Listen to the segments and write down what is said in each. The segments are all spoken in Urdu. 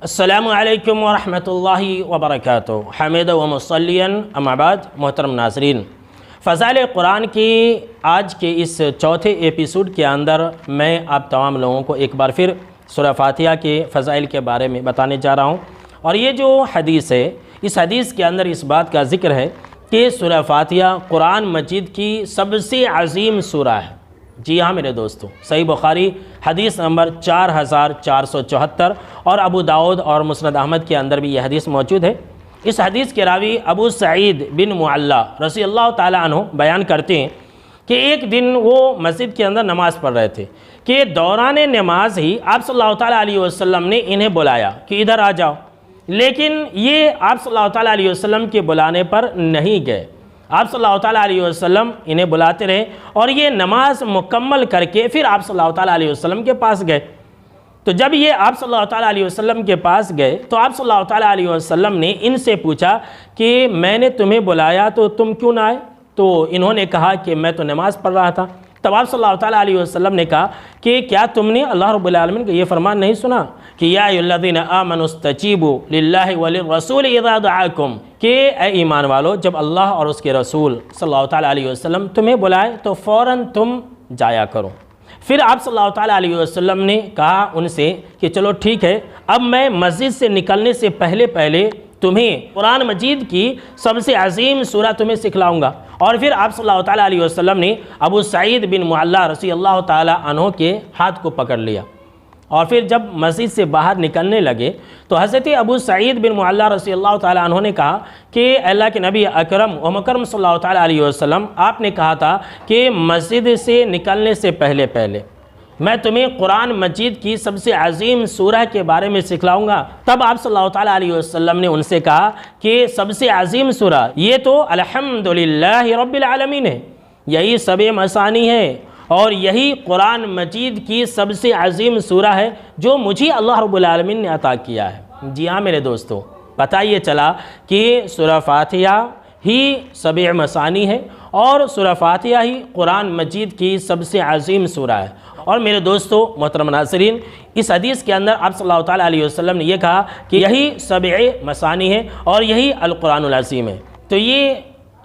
السلام علیکم ورحمۃ اللہ وبرکاتہ۔ حامد و مصلیاً اما بعد، محترم ناظرین، فضائل قرآن کی آج کے اس چوتھے ایپیسوڈ کے اندر میں آپ تمام لوگوں کو ایک بار پھر سورہ فاتحہ کے فضائل کے بارے میں بتانے جا رہا ہوں۔ اور یہ جو حدیث ہے، اس حدیث کے اندر اس بات کا ذکر ہے کہ سورہ فاتحہ قرآن مجید کی سب سے عظیم سورہ ہے۔ جی ہاں میرے دوستو، صحیح بخاری حدیث نمبر 4474 اور ابو داؤد اور مسند احمد کے اندر بھی یہ حدیث موجود ہے۔ اس حدیث کے راوی ابو سعید بن معلا رضی اللہ تعالیٰ عنہ بیان کرتے ہیں کہ ایک دن وہ مسجد کے اندر نماز پڑھ رہے تھے کہ دوران نماز ہی آپ صلی اللہ تعالیٰ علیہ وسلم نے انہیں بلایا کہ ادھر آ جاؤ، لیکن یہ آپ صلی اللہ تعالیٰ علیہ وسلم کے بلانے پر نہیں گئے۔ آپ صلی اللہ تعالیٰ علیہ وسلم انہیں بلاتے رہے اور یہ نماز مکمل کر کے پھر آپ صلی اللہ تعالیٰ علیہ وسلم کے پاس گئے۔ تو جب یہ آپ صلی اللہ تعالیٰ علیہ وسلم کے پاس گئے تو آپ صلی اللہ تعالیٰ علیہ وسلم نے ان سے پوچھا کہ میں نے تمہیں بلایا تو تم کیوں نہ آئے؟ تو انہوں نے کہا کہ میں تو نماز پڑھ رہا تھا۔ تب آپ صلی اللہ تعالیٰ علیہ وسلم نے کہا کہ کیا تم نے اللہ رب العالمین کا یہ فرمان نہیں سنا کہ یا ایھا الذین آمنوا استجیبوا للہ وللرسول اذا دعاکم، کہ اے ایمان والو، جب اللہ اور اس کے رسول صلی اللہ تعالیٰ علیہ وسلم تمہیں بلائے تو فوراً تم جایا کرو۔ پھر آپ صلی اللہ تعالیٰ علیہ وسلم نے کہا ان سے کہ چلو ٹھیک ہے، اب میں مسجد سے نکلنے سے پہلے تمہیں قرآن مجید کی سب سے عظیم سورہ تمہیں سکھلاؤں گا۔ اور پھر آپ صلی اللہ تعالیٰ علیہ وسلم نے ابو سعید بن معلا رضی اللہ تعالیٰ عنہ کے ہاتھ کو پکڑ لیا، اور پھر جب مسجد سے باہر نکلنے لگے تو حضرت ابو سعید بن معلا رضی اللہ تعالیٰ عنہ نے کہا کہ اللہ کے نبی اکرم و مکرم صلی اللہ تعالیٰ علیہ وسلم، آپ نے کہا تھا کہ مسجد سے نکلنے سے پہلے میں تمہیں قرآن مجید کی سب سے عظیم سورہ کے بارے میں سکھلاؤں گا۔ تب آپ صلی اللہ تعالیٰ علیہ وسلم نے ان سے کہا کہ سب سے عظیم سورہ یہ تو الحمدللہ رب العالمین ہے، یہی سبع مثانی ہے اور یہی قرآن مجید کی سب سے عظیم سورہ ہے جو مجھے اللہ رب العالمین نے عطا کیا ہے۔ جی ہاں میرے دوستو، پتہ یہ چلا کہ سورہ فاتحہ ہی سبع مثانی ہے اور سورہ فاتحہ ہی قرآن مجید کی سب سے عظیم سورہ ہے۔ اور میرے دوستو محترم ناظرین، اس حدیث کے اندر آپ صلی اللہ تعالیٰ علیہ وسلم نے یہ کہا کہ یہی سبع مثانی ہے اور یہی القرآن العظیم ہے۔ تو یہ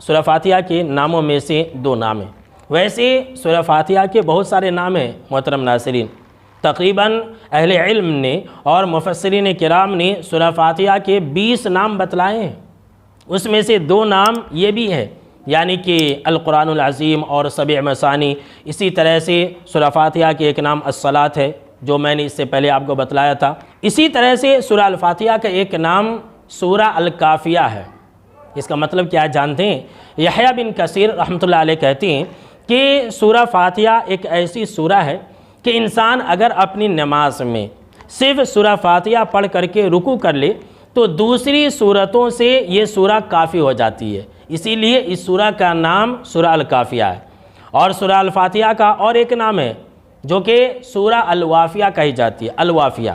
سورہ فاتحہ کے ناموں میں سے دو نام ہیں۔ ویسے سورہ فاتحہ کے بہت سارے نام ہیں محترم ناظرین، تقریباً اہل علم نے اور مفسرین کرام نے سورہ فاتحہ کے 20 نام بتلائے ہیں۔ اس میں سے دو نام یہ بھی ہے، یعنی کہ القرآن العظیم اور سبع مثانی۔ اسی طرح سے سورہ فاتحہ کے ایک نام الصلاۃ ہے، جو میں نے اس سے پہلے آپ کو بتلایا تھا۔ اسی طرح سے سورہ الفاتحہ کا ایک نام سورہ الکافیہ ہے۔ اس کا مطلب کیا جانتے ہیں؟ یحییٰ بن کثیر رحمۃ اللہ علیہ کہتے ہیں کہ سورہ فاتحہ ایک ایسی سورہ ہے کہ انسان اگر اپنی نماز میں صرف سورہ فاتحہ پڑھ کر کے رکوع کر لے تو دوسری سورتوں سے یہ سورہ کافی ہو جاتی ہے، اسی لیے اس سورہ کا نام سورہ الکافیہ ہے۔ اور سورہ الفاتحہ کا اور ایک نام ہے جو کہ سورہ الوافیہ کہی جاتی ہے، الوافیہ۔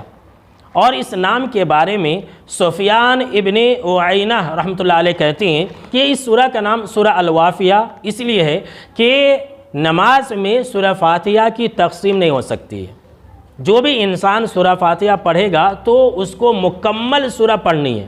اور اس نام کے بارے میں سفیان ابن عیینہ رحمۃ اللہ علیہ کہتے ہیں کہ اس سورہ کا نام سورہ الوافیہ اس لیے ہے کہ نماز میں سورہ فاتحہ کی تقسیم نہیں ہو سکتی ہے۔ جو بھی انسان سورہ فاتحہ پڑھے گا تو اس کو مکمل سورہ پڑھنی ہے،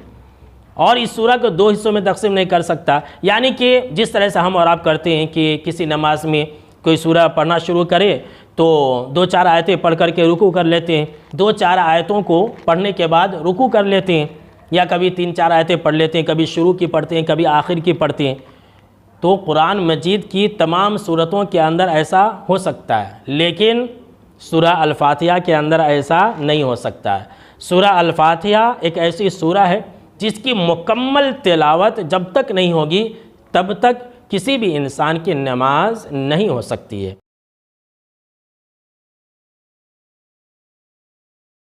اور اس سورہ کو دو حصوں میں تقسیم نہیں کر سکتا۔ یعنی کہ جس طرح سے ہم اور آپ کرتے ہیں کہ کسی نماز میں کوئی سورہ پڑھنا شروع کرے تو 2-4 آیتیں پڑھ کر کے رکوع کر لیتے ہیں، 2-4 آیتوں کو پڑھنے کے بعد رکوع کر لیتے ہیں، یا کبھی 3-4 آیتیں پڑھ لیتے ہیں، کبھی شروع کی پڑھتے ہیں، کبھی آخر کی پڑھتے ہیں۔ تو قرآن مجید کی تمام سورتوں کے اندر ایسا ہو سکتا ہے، لیکن سورہ الفاتحہ کے اندر ایسا نہیں ہو سکتا ہے۔ سورہ الفاتحہ ایک ایسی سورہ ہے جس کی مکمل تلاوت جب تک نہیں ہوگی تب تک کسی بھی انسان کی نماز نہیں ہو سکتی ہے۔